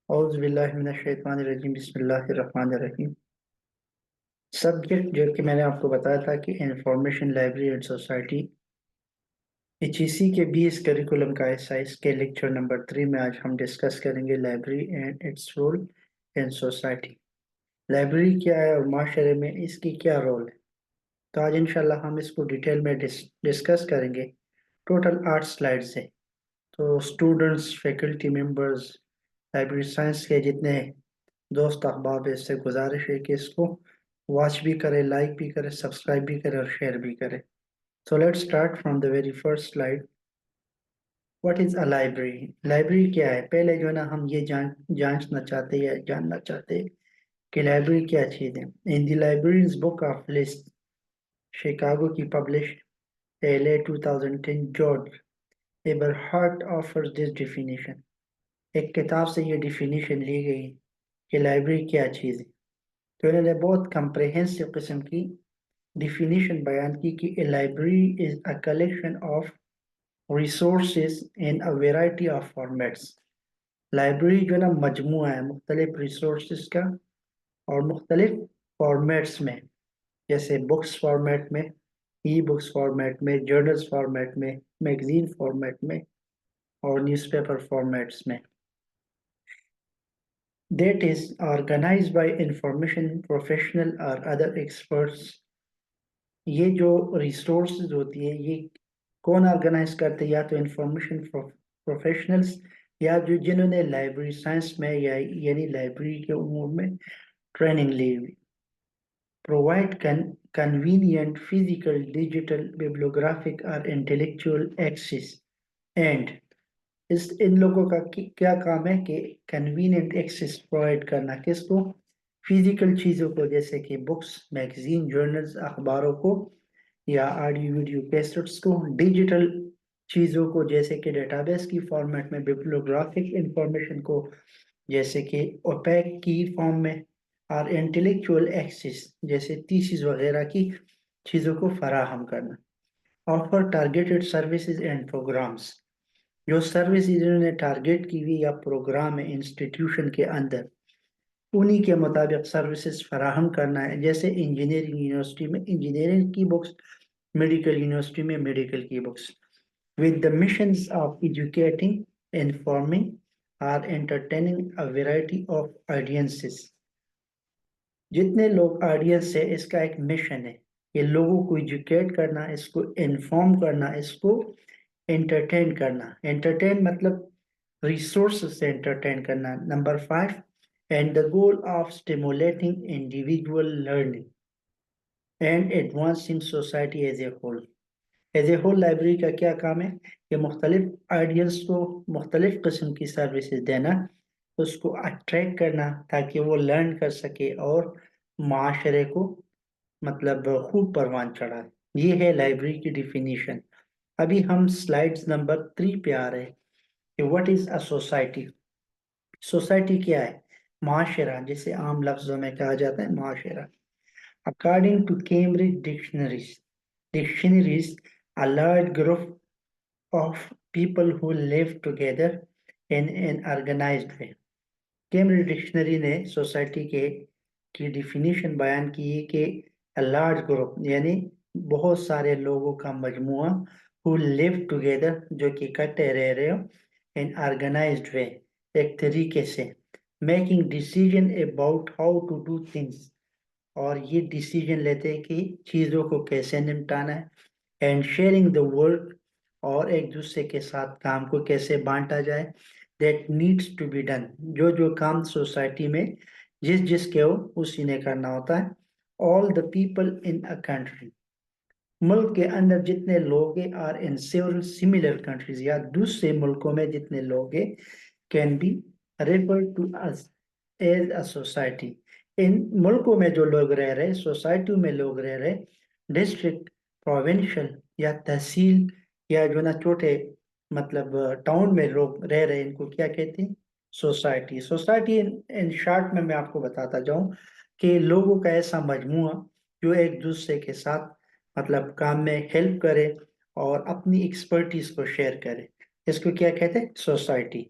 اعوذ باللہ من الشیطان الرجیم بسم اللہ الرحمن الرحیم۔ سبجیکٹ جو کہ میں نے آپ کو بتایا تھا کہ information library and society, H E C کے 20 کریکولم کا حصہ ہے۔ اس کے لیکچر نمبر 3 میں آج ہم ڈسکس کریں گے library and its role in society. Library کیا ہے اور معاشرے میں اس کی کیا رول ہے، تو آج انشاءاللہ ہم اس کو ڈیٹیل میں ڈسکس کریں گے۔ ٹوٹل 8 سلائیڈز ہیں، تو students, faculty members, library science کے جتنے دوست احباب، اس سے گزارش ہے کہ اس کو واچ بھی کرے، لائک بھی کرے، سبسکرائب بھی کرے اور شیئر بھی کرے۔ So let start from the very first slide. What is a library? Library کیا ہے؟ پہلے جو ہے نا ہم یہ جانچنا چاہتے یا جاننا چاہتے کہ لائبریری کیا چیز ہے۔ In the libraries book of list, Chicago کی publish LA 2010، George Eberhart offers this definition. ایک کتاب سے یہ ڈیفینیشن لی گئی کہ لائبریری کیا چیز ہے، تو انہوں نے بہت کمپریہنسو قسم کی ڈیفینیشن بیان کی کہ a library is a collection of resources in a variety of formats۔ Library جو ہے نا مجموعہ ہے مختلف ریسورسز کا اور مختلف فارمیٹس میں، جیسے بکس فارمیٹ میں، ای بکس فارمیٹ میں، جرنلز فارمیٹ میں، میگزین فارمیٹ میں اور نیوز پیپر فارمیٹس میں۔ That is organized by information professional or other experts۔ یہ جو ریسورسز ہوتی ہے یہ کون آرگنائز کرتے ہیں؟ یا تو انفارمیشن پروفیشنلز، یا جو جنہوں نے لائبریری سائنس میں یا یعنی لائبریری کے امور میں ٹریننگ لی ہوئی۔ provide convenient physical, digital, bibliographic or intellectual access and ان لوگوں کا کیا کام ہے کہ کنوینئنٹ ایکسیس پرووائڈ کرنا، کس کو؟ فزیکل چیزوں کو، جیسے کہ بکس، میگزین، جرنلز، اخباروں کو یا آڈیو ویڈیو کیسٹس کو۔ ڈیجیٹل چیزوں کو جیسے کہ ڈیٹا بیس کی فارمیٹ میں، بیبلیوگرافک انفارمیشن کو جیسے کہ اوپیک کی فارم میں، اور انٹلیکچوئل ایکسیس جیسے تھیسز وغیرہ کی چیزوں کو فراہم کرنا۔ Offer targeted services and programmes, جو سروسز انہوں نے ٹارگیٹ کی ہوئی یا پروگرام ہے انسٹیٹیوشن کے اندر، انہی کے مطابق سروسز فراہم کرنا ہے۔ جیسے انجینئرنگ یونیورسٹی میں انجینئرنگ کی بکس، میڈیکل یونیورسٹی میں میڈیکل کی books. with the missions of educating, informing or entertaining a variety of audiences۔ جتنے لوگ آڈینس ہے، اس کا ایک مشن ہے کہ لوگوں کو ایجوکیٹ کرنا، اس کو انفارم کرنا، اس کو انٹرٹین کرنا۔ انٹرٹین مطلب ریسورسز سے انٹرٹین کرنا۔ Number 5، and the goal of stimulating individual learning and advancing society as a whole. As a whole library کا کیا کام ہے کہ مختلف آڈینس کو مختلف قسم کی سروسز دینا، اس کو اٹریکٹ کرنا تاکہ وہ لرن کر سکے اور معاشرے کو مطلب خوب پروان چڑھائے۔ یہ ہے لائبریری کی ڈیفینیشن۔ ابھی ہم سلائیڈز نمبر 3 پہ آ رہے ہیں کہ what is a society. Society کیا ہے؟ معاشرہ، جسے عام لفظوں میں کہا جاتا ہے معاشرہ۔ According to Cambridge dictionaries a large group of people who live together in an organized way۔ Cambridge dictionary نے سوسائٹی کی ڈیفینیشن بیان کی ہے کہ a large group یعنی بہت سارے لوگوں کا مجموعہ، who live together جو کہ اکٹھے رہ رہے ہو، in organized way ایک طریقے سے، making decision about how to do things اور یہ ڈیسیجن لیتے ہیں کہ چیزوں کو کیسے نمٹانا ہے، اینڈ شیئرنگ دا ورک اور ایک دوسرے کے ساتھ کام کو کیسے بانٹا جائے، that needs to be done جو جو کام سوسائٹی میں جس کے ہو اسی نے کرنا ہوتا ہے۔ آل the people in a country, ملک کے اندر جتنے لوگ ہیں، are in several similar countries یا دوسرے ملکوں میں جتنے لوگ ہیں، کین بی ریفر ٹو اس ایز اے سوسائٹی۔ ان ملکوں میں جو لوگ رہ رہے، سوسائٹیوں میں لوگ رہ رہے، ڈسٹرکٹ، پروونشل یا تحصیل یا جو نا چھوٹے مطلب ٹاؤن میں لوگ رہ رہے، ان کو کیا کہتے ہیں؟ سوسائٹی۔ سوسائٹی ان شارٹ میں آپ کو بتاتا جاؤں کہ لوگوں کا ایسا مجموعہ جو ایک دوسرے کے ساتھ مطلب کام میں ہیلپ کرے اور اپنی ایکسپرٹیز کو شیئر کرے، اس کو کیا کہتے ہیں؟ سوسائٹی۔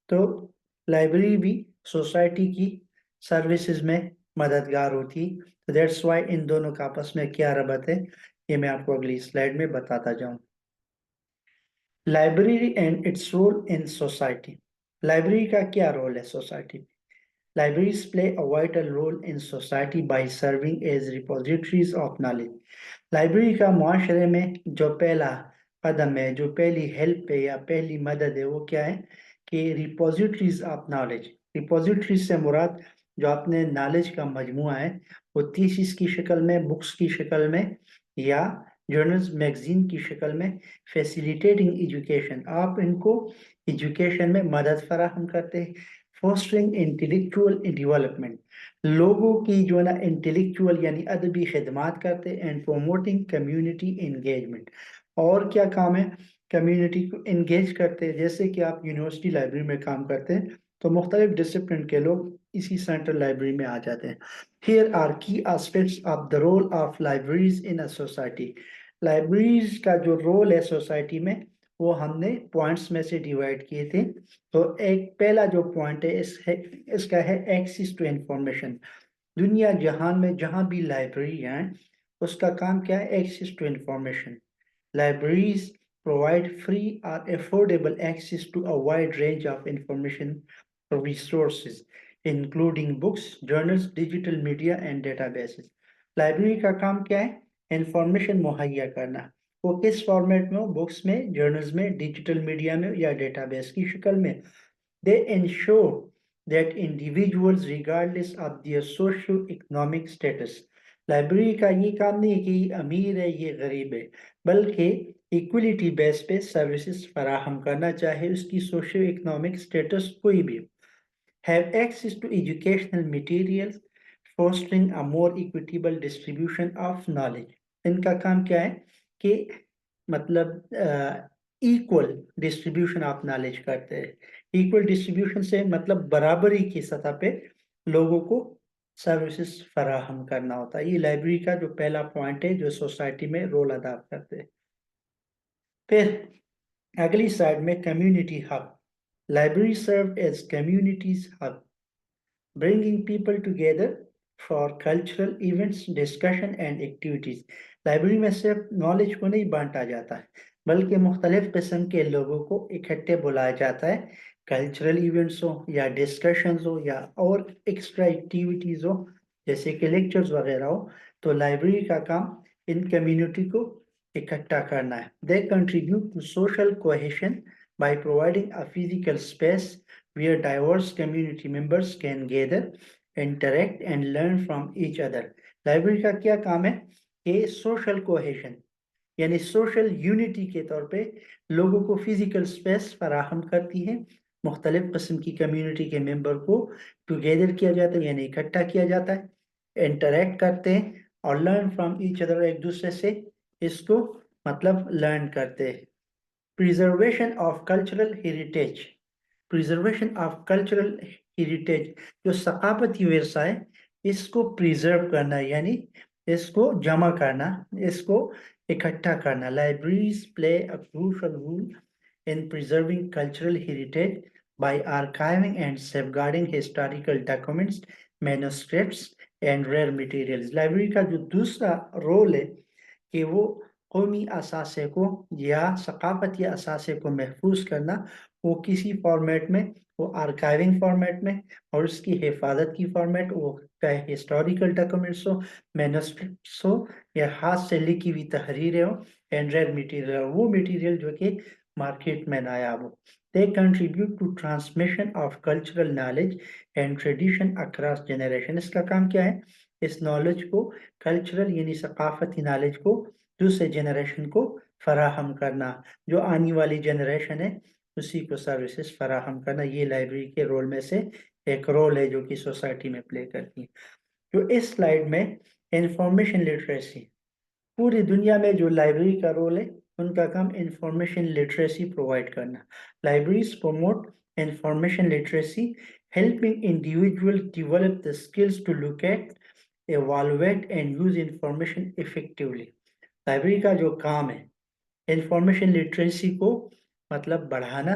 تو لائبریری بھی سوسائٹی کی سروسز میں مددگار ہوتی. تو دیٹس وائی ان دونوں کا آپس میں کیا ربط ہے یہ میں آپ کو اگلی سلائیڈ میں بتاتا جاؤں. Library and its role in society. Library کا کیا رول ہے سوسائٹی میں؟ Libraries play a vital role in society by serving as repositories of knowledge. Library کا معاشرے میں جو پہلا قدم ہے، جو پہلی ہیلپ ہے یا پہلی مدد ہے، وہ کیا ہے کہ ریپوزیٹریز آف نالج. ریپوزیٹریز سے مراد جو اپنے نالج کا مجموعہ ہے وہ تھیسس کی شکل میں، بکس کی شکل میں یا جرنلز میگزین کی شکل میں فیسیلیٹیٹنگ ایجوکیشن. آپ ان کو ایجوکیشن میں مدد فراہم کرتے ہیں. فوسٹرنگ انٹلیکچوئل ڈیولپمنٹ، لوگوں کی جو ہے نا انٹلیکچوئل یعنی ادبی خدمات کرتے. اینڈ پروموٹنگ کمیونٹی انگیجمنٹ، اور کیا کام ہے؟ کمیونٹی کو انگیج کرتے. جیسے کہ آپ یونیورسٹی لائبریری میں کام کرتے ہیں تو مختلف ڈسپلن کے لوگ اسی سینٹرل لائبریری میں آ جاتے ہیں. Here are key aspects of the role of libraries in a society. Libraries کا جو رول ہے سوسائٹی میں وہ ہم نے پوائنٹس میں سے ڈیوائڈ کیے تھے. تو ایک پہلا جو پوائنٹ ہے اس کا ہے ایکسیس ٹو انفارمیشن. دنیا جہان میں جہاں بھی لائبریری ہیں اس کا کام کیا ہے؟ Access to information. Libraries provide free or affordable access to a wide range of information resources, including books, journals, digital media, and databases. Library کا کام کیا ہے؟ انفارمیشن مہیا کرنا. وہ کس فارمیٹ میں ہو؟ بکس میں، جرنلز میں، ڈیجیٹل میڈیا میں یا ڈیٹا بیس کی شکل میں. They ensure that individuals regardless of their socio-economic status. Library کا یہ کام نہیں ہے کہ یہ امیر ہے یہ غریب ہے، بلکہ ایکولیٹی بیس پہ سروسز فراہم کرنا، چاہے اس کی سوشیو اکنامک سٹیٹس کوئی بھی. Have access to educational materials, fostering a more equitable distribution of knowledge. ان کا کام کیا ہے کہ مطلب ایکول ڈسٹریبیوشن آف نالج کرتے ہیں. ایکول ڈسٹریبیوشن سے مطلب برابری کی سطح پہ لوگوں کو سروسز فراہم کرنا ہوتا ہے. یہ لائبریری کا جو پہلا پوائنٹ ہے جو سوسائٹی میں رول ادا کرتے ہیں. پھر اگلی سائڈ میں community hub. Library serve as communities hub bringing people together for cultural events, discussion and activities. Library میں صرف نالج کو نہیں بانٹا جاتا ہے بلکہ مختلف قسم کے لوگوں کو اکٹھے بلایا جاتا ہے. کلچرل ایونٹس ہو یا ڈسکشنز ہو یا اور ایکسٹرا ایکٹیویٹیز ہو جیسے کہ لیکچرز وغیرہ ہو، تو لائبریری کا کام ان کمیونٹی کو اکٹھا کرنا ہے. They contribute to social cohesion by providing a physical space where diverse community members can gather, interact and learn from each other. Library کا کیا کام ہے کہ سوشل کوہیشن یعنی سوشل یونٹی کے طور پہ لوگوں کو فزیکل سپیس فراہم کرتی ہے. مختلف قسم کی کمیونٹی کے ممبر کو ٹوگیدر کیا جاتا ہے یعنی اکٹھا کیا جاتا ہے، انٹریکٹ کرتے ہیں اور لرن فرام ایچ ادر، ایک دوسرے سے اس کو مطلب لرن کرتے ہیں. Preservation of cultural heritage. Preservation of cultural heritage, جو ثقافتی ورثہ ہے اس کو پریزرو کرنا یعنی اس کو جمع کرنا، اس کو اکٹھا کرنا. Libraries play a crucial role in preserving cultural heritage by archiving and safeguarding historical documents, manuscripts and rare materials. Library کا جو دوسرا رول ہے کہ وہ قومی اثاثے کو یا ثقافتی اثاثے کو محفوظ کرنا، وہ کسی فارمیٹ میں، وہ آرکائیونگ فارمیٹ میں اور اس کی حفاظت کی فارمیٹ، وہ چاہے ہسٹوریکل ڈاکومنٹس ہو، مینوسکرپٹس ہو یا ہاتھ سے لکھی ہوئی تحریریں ہو، اینڈ ریئر میٹیریل، وہ میٹیریل جو کہ مارکیٹ میں نایاب ہو. They contribute to transmission of cultural knowledge and tradition across generation. اس کا کام کیا ہے؟ اس نالج کو، کلچرل یعنی ثقافتی نالج کو دوسرے جنریشن کو فراہم کرنا، جو آنے والی جنریشن ہے اسی کو سروسز فراہم کرنا. یہ لائبریری کے رول میں سے ایک رول ہے جو کہ سوسائٹی میں پلے کرتی ہے. جو اس سلائیڈ میں انفارمیشن لٹریسی، پوری دنیا میں جو لائبریری کا رول ہے ان کا کام انفارمیشن لٹریسی پرووائڈ کرنا. Libraries promote information literacy helping individuals develop the skills to locate, evaluate and use information effectively. Library کا جو کام ہے انفارمیشن لٹریسی کو مطلب بڑھانا،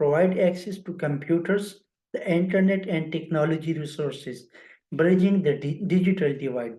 provide access to computers, the internet and technology resources, bridging the digital divide.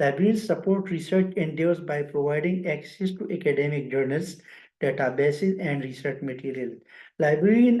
Libraries support research endeavors by providing access to academic journals, databases and research material. Librarian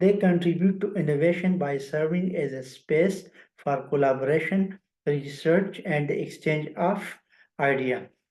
They contribute to innovation by serving as a space for collaboration, research and the exchange of idea.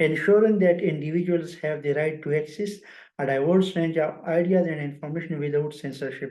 ensuring that individuals have the right to access a diverse range of ideas and information without censorship.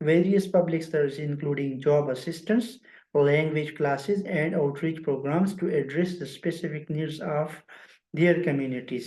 various public services including job assistance, language classes and outreach programs to address the specific needs of their communities.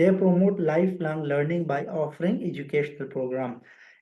They promote lifelong learning by offering educational program.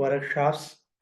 workshops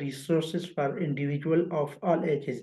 resources for individual of all ages.